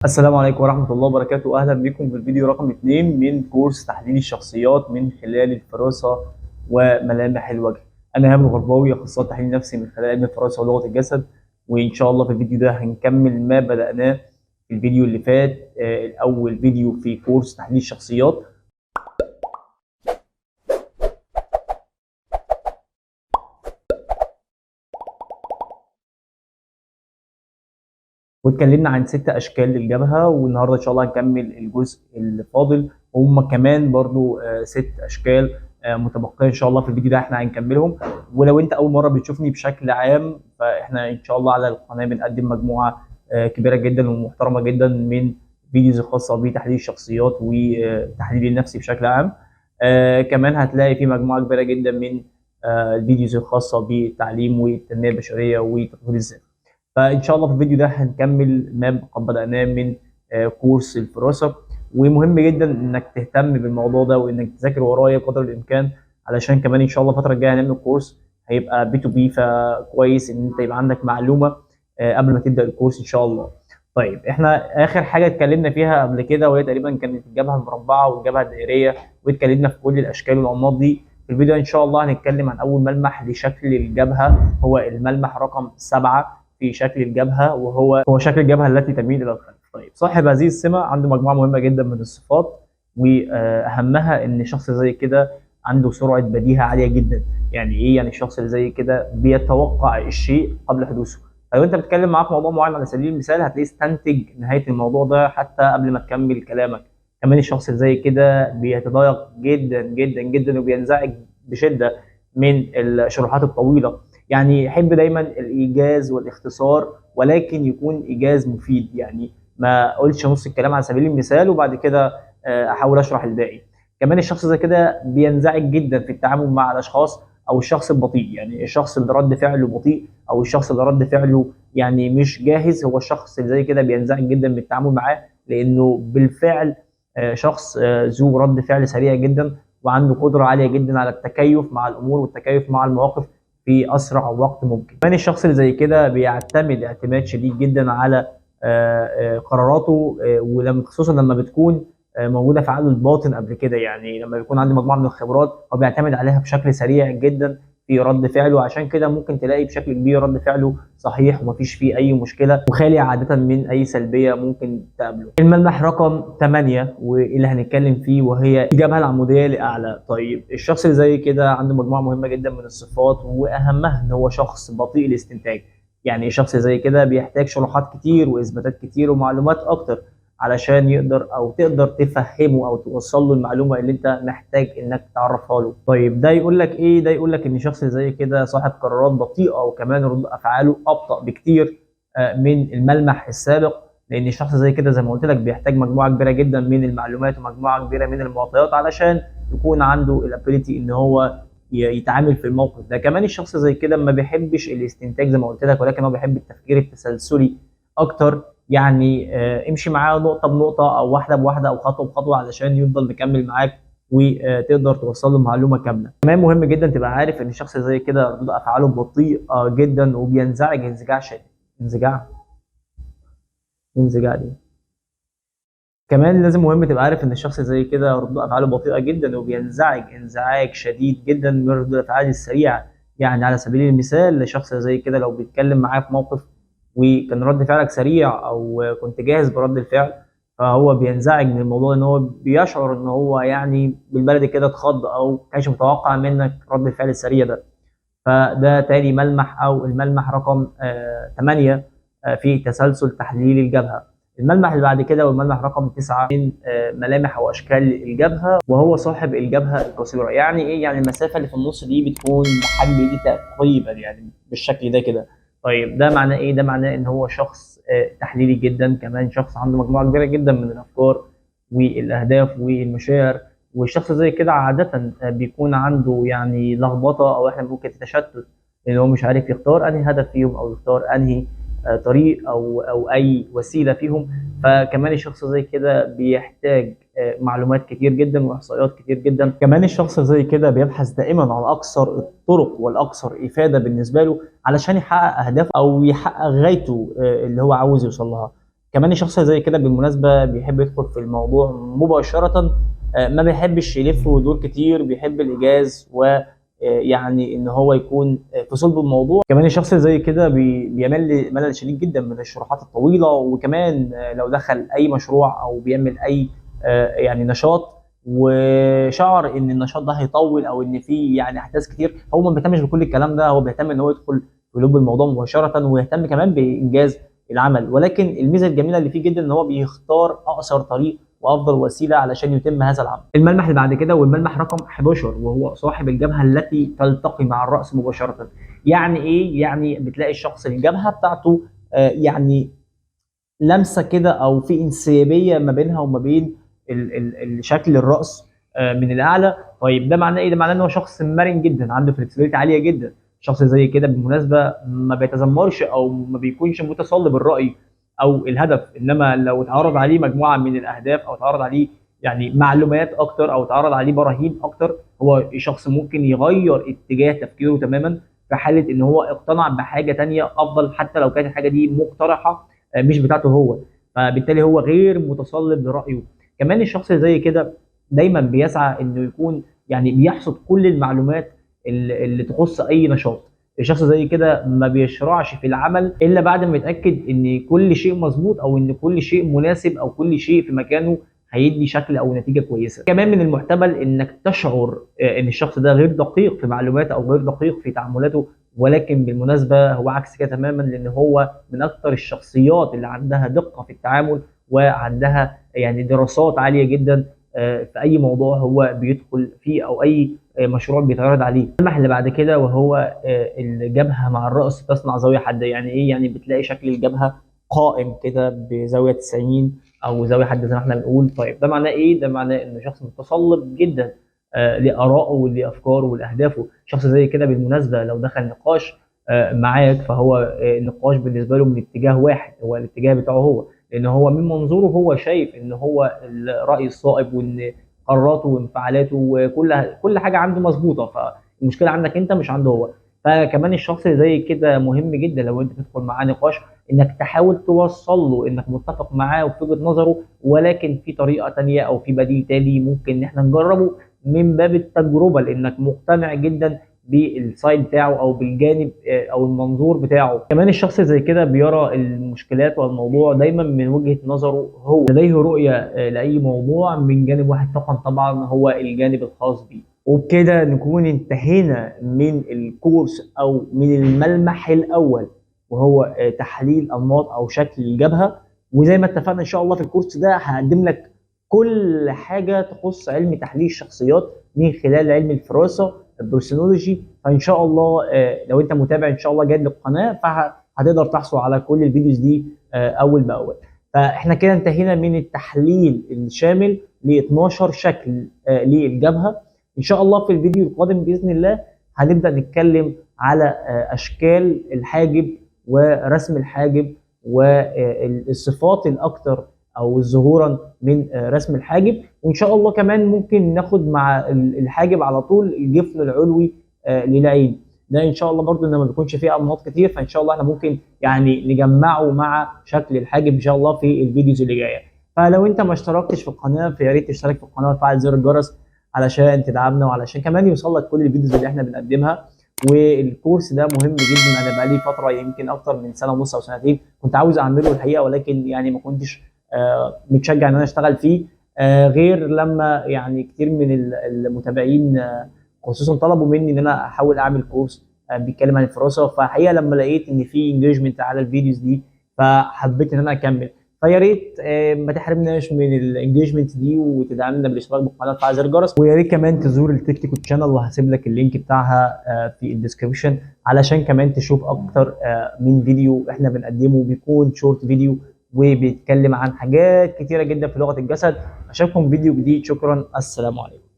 السلام عليكم ورحمة الله وبركاته. أهلا بكم في الفيديو رقم 2 من كورس تحليل الشخصيات من خلال الفراسة وملامح الوجه. أنا إيهاب الغرباوي، أخصائي تحليل نفسي من خلال علم الفراسة ولغة الجسد، وإن شاء الله في الفيديو ده هنكمل ما بدأناه في الفيديو اللي فات، أول فيديو في كورس تحليل الشخصيات. واتكلمنا عن 6 اشكال للجبهه، والنهارده ان شاء الله هنكمل الجزء اللي فاضل، وهم كمان برضو 6 اشكال متبقيه ان شاء الله. في الفيديو ده احنا هنكملهم. ولو انت اول مره بتشوفني بشكل عام، فاحنا ان شاء الله على القناه بنقدم مجموعه كبيره جدا ومحترمه جدا من فيديوز الخاصه بتحليل الشخصيات وتحليل النفسي بشكل عام. كمان هتلاقي في مجموعه كبيره جدا من الفيديوز الخاصه بالتعليم والتنميه البشريه وتطوير الذات. فان شاء الله في الفيديو ده هنكمل ما قد بدأناه من كورس الفراسه. ومهم جدا انك تهتم بالموضوع ده وانك تذاكر ورايا قدر الامكان، علشان كمان ان شاء الله الفتره الجايه هنعمل كورس هيبقى بي تو بي، فكويس ان انت يبقى عندك معلومه قبل ما تبدا الكورس ان شاء الله. طيب، احنا اخر حاجه اتكلمنا فيها قبل كده وهي تقريبا كانت الجبهه المربعه والجبهه الدائريه، واتكلمنا في كل الاشكال والانماط دي. في الفيديو ان شاء الله هنتكلم عن اول ملمح لشكل الجبهه، هو الملمح رقم 7 في شكل الجبهه، وهو شكل الجبهه التي تميل الى الخلف. طيب، صاحب هذه السمه عنده مجموعه مهمه جدا من الصفات، واهمها ان شخص زي كده عنده سرعه بديهه عاليه جدا. يعني ايه؟ يعني الشخص اللي زي كده بيتوقع الشيء قبل حدوثه. لو انت بتتكلم معاه في موضوع معين على سبيل المثال، هتلاقيه استنتج نهايه الموضوع ده حتى قبل ما تكمل كلامك. كمان الشخص اللي زي كده بيتضايق جدا جدا جدا وبينزعج بشده من الشروحات الطويله. يعني يحب دايما الايجاز والاختصار، ولكن يكون ايجاز مفيد. يعني ما اقولش نص الكلام على سبيل المثال وبعد كده احاول اشرح الباقي. كمان الشخص زي كده بينزعج جدا في التعامل مع الاشخاص، او الشخص البطيء. يعني الشخص اللي رد فعله بطيء، او الشخص اللي رد فعله يعني مش جاهز، هو الشخص اللي زي كده بينزعج جدا من التعامل معاه، لانه بالفعل شخص ذو رد فعل سريع جدا، وعنده قدره عاليه جدا على التكيف مع الامور والتكيف مع المواقف في اسرع وقت ممكن. كمان الشخص اللي زي كده بيعتمد اعتماد شديد جدا على قراراته، ولما خصوصا لما بتكون موجوده في عقله الباطن قبل كده. يعني لما بيكون عنده مجموعه من الخبرات هو بيعتمد عليها بشكل سريع جدا في رد فعله، عشان كده ممكن تلاقي بشكل كبير رد فعله صحيح ومفيش فيه اي مشكله، وخالي عاده من اي سلبيه ممكن تقابله. الملمح رقم 8 واللي هنتكلم فيه وهي الجبهه العموديه لاعلى. طيب، الشخص اللي زي كده عنده مجموعه مهمه جدا من الصفات، واهمها ان هو شخص بطيء الاستنتاج. يعني شخص زي كده بيحتاج شروحات كتير واثباتات كتير ومعلومات اكتر علشان يقدر او تقدر تفهمه او توصل له المعلومه اللي انت محتاج انك تعرفها له. طيب، ده يقول لك ايه؟ ده يقول لك ان شخص زي كده صاحب قرارات بطيئه، وكمان رد افعاله ابطا بكتير من الملمح السابق. لان الشخص زي كده زي ما قلت لك بيحتاج مجموعه كبيره جدا من المعلومات ومجموعه كبيره من المعطيات علشان يكون عنده الابيليتي ان هو يتعامل في الموقف ده. كمان الشخص زي كده ما بيحبش الاستنتاج زي ما قلت لك، ولكن هو بيحب التفكير التسلسلي اكتر. يعني امشي معاه نقطه بنقطه او واحده بواحده او خطوه بخطوه علشان يفضل مكمل معاك وتقدر توصل له معلومه كامله. كمان مهم جدا تبقى عارف ان الشخص زي كده ردود افعاله بطيئه جدا وبينزعج انزجاع شديد. انزجاع دي. كمان لازم مهم تبقى عارف ان الشخص زي كده ردود افعاله بطيئه جدا وبينزعج انزعاج شديد جدا من ردود الافعال السريعه. يعني على سبيل المثال شخص زي كده لو بيتكلم معاه في موقف وكان رد فعلك سريع او كنت جاهز برد الفعل، فهو بينزعج من الموضوع ان هو بيشعر ان هو يعني بالبلدي كده اتخض او كانش متوقع منك رد الفعل السريع ده. فده تاني ملمح او الملمح رقم 8 في تسلسل تحليل الجبهه. الملمح اللي بعد كده والملمح رقم 9 من ملامح او اشكال الجبهه، وهو صاحب الجبهه القصيره. يعني ايه؟ يعني المسافه اللي في النص دي بتكون بحجم ايدي تقريبا، يعني بالشكل ده كده. طيب، ده معناه ايه؟ ده معناه ان هو شخص تحليلي جدا، كمان شخص عنده مجموعه كبيره جدا من الافكار والاهداف والمشاعر. والشخص زي كده عادة بيكون عنده يعني لخبطة، أو إحنا ممكن تشتت، لأن هو مش عارف يختار أنهي هدف فيهم أو يختار أنهي طريق أو أي وسيلة فيهم. فكمان الشخص زي كده بيحتاج معلومات كتير جدا وإحصائيات كتير جدا. كمان الشخص زي كده بيبحث دائما عن أقصر الطرق والأكثر إفادة بالنسبة له علشان يحقق أهدافه أو يحقق غايته اللي هو عاوز يوصل لها. كمان الشخص زي كده بالمناسبه بيحب يدخل في الموضوع مباشره، ما بيحبش يلف ويدور كتير، بيحب الايجاز و يعني ان هو يكون في صلب الموضوع. كمان الشخص اللي زي كده بيمل ملل شديد جدا من الشروحات الطويله، وكمان لو دخل اي مشروع او بيعمل اي يعني نشاط وشعر ان النشاط ده هيطول او ان فيه يعني احداث كتير، هو ما بيهتمش بكل الكلام ده، هو بيهتم ان هو يدخل في لب الموضوع مباشره، ويهتم كمان بانجاز العمل. ولكن الميزه الجميله اللي فيه جدا ان هو بيختار اقصر طريق وافضل وسيله علشان يتم هذا العمل. الملمح اللي بعد كده والملمح رقم 11، وهو صاحب الجبهه التي تلتقي مع الراس مباشره. يعني ايه؟ يعني بتلاقي الشخص الجبهه بتاعته يعني لمسه كده او في انسيابيه ما بينها وما بين شكل الراس من الاعلى. طيب ده معناه ايه؟ ده معناه ان هو شخص مرن جدا، عنده فلكسبيتي عاليه جدا. شخص زي كده بالمناسبه ما بيتذمرش او ما بيكونش متصلب الراي او الهدف، انما لو اتعرض عليه مجموعه من الاهداف او اتعرض عليه يعني معلومات اكتر او اتعرض عليه براهين اكتر، هو شخص ممكن يغير اتجاه تفكيره تماما في حاله ان هو اقتنع بحاجه تانية افضل، حتى لو كانت الحاجه دي مقترحه مش بتاعته هو. فبالتالي هو غير متصلب لرايه. كمان الشخص اللي زي كده دايما بيسعى انه يكون يعني بيحصد كل المعلومات اللي تخص اي نشاط. الشخص زي كده ما بيشرعش في العمل الا بعد ما يتاكد ان كل شيء مظبوط او ان كل شيء مناسب او كل شيء في مكانه هيدي شكل او نتيجه كويسه. كمان من المحتمل انك تشعر ان الشخص ده غير دقيق في معلوماته او غير دقيق في تعاملاته، ولكن بالمناسبه هو عكس كده تماما، لان هو من اكثر الشخصيات اللي عندها دقه في التعامل وعندها يعني دراسات عاليه جدا في اي موضوع هو بيدخل فيه او اي مشروع بيتعرض عليه. الملمح اللي بعد كده وهو الجبهه مع الراس تصنع زاويه حاده. يعني ايه؟ يعني بتلاقي شكل الجبهه قائم كده بزاويه 90 او زاويه حاده زي ما احنا بنقول. طيب ده معناه ايه؟ ده معناه انه شخص متصلب جدا لارائه ولافكاره ولاهدافه. شخص زي كده بالمناسبه لو دخل نقاش معاك، فهو النقاش بالنسبه له من اتجاه واحد، هو الاتجاه بتاعه هو، لان هو من منظوره هو شايف ان هو الراي الصائب، وان قراراته وانفعالاته وكل حاجه عنده مظبوطه، فالمشكله عندك انت مش عنده هو. فكمان الشخص اللي زي كده مهم جدا لو انت تدخل معاه نقاش انك تحاول توصل له انك متفق معاه وفي وجهه نظره، ولكن في طريقه تانيه او في بديل تاني ممكن ان احنا نجربه من باب التجربه، لانك مقتنع جدا بالسايد بتاعه او بالجانب او المنظور بتاعه. كمان الشخص زي كده بيرى المشكلات والموضوع دايما من وجهة نظره هو، لديه رؤية لأي موضوع من جانب واحد فقط، طبعا هو الجانب الخاص بيه. وبكده نكون انتهينا من الكورس او من الملمح الاول، وهو تحليل انماط او شكل الجبهة. وزي ما اتفقنا ان شاء الله في الكورس ده هقدم لك كل حاجة تخص علم تحليل الشخصيات من خلال علم الفراسة البرسونولوجي. فان شاء الله لو انت متابع ان شاء الله جيد للقناه فهتقدر تحصل على كل الفيديوز دي اول باول. فاحنا كده انتهينا من التحليل الشامل ل 12 شكل للجبهه. ان شاء الله في الفيديو القادم باذن الله هنبدا نتكلم على اشكال الحاجب ورسم الحاجب والصفات الاكثر او ظهورا من رسم الحاجب. وان شاء الله كمان ممكن ناخد مع الحاجب على طول الجفن العلوي للعين. ده ان شاء الله برضو ان ما بيكونش فيه انماط كتير، فان شاء الله احنا ممكن يعني نجمعه مع شكل الحاجب ان شاء الله في الفيديوز اللي جايه. فلو انت ما اشتركتش في القناه فيا ريت تشترك في القناه وتفعل زر الجرس علشان تدعمنا وعلشان كمان يوصل لك كل الفيديوز اللي احنا بنقدمها. والكورس ده مهم جدا، انا بقالي فتره يمكن اكتر من سنه ونص او سنتين كنت عاوز اعمله الحقيقه، ولكن يعني ما كنتش متشجع ان انا اشتغل فيه غير لما يعني كتير من المتابعين خصوصا طلبوا مني ان انا احاول اعمل كورس بيتكلم عن الفراسه. فحقيقه لما لقيت ان في انجيجمنت على الفيديوز دي فحبيت ان انا اكمل. فيا ريت ما تحرمناش من الانجيجمنت دي وتدعمنا بالاشتراك بالقناه وتفعيل زر الجرس. ويا ريت كمان تزور التكتيكو تشانل وهسيب لك اللينك بتاعها في الديسكربشن علشان كمان تشوف اكتر من فيديو احنا بنقدمه، بيكون شورت فيديو وبيتكلم عن حاجات كتيره جدا في لغه الجسد. اشوفكم فيديو جديد، شكرا، السلام عليكم.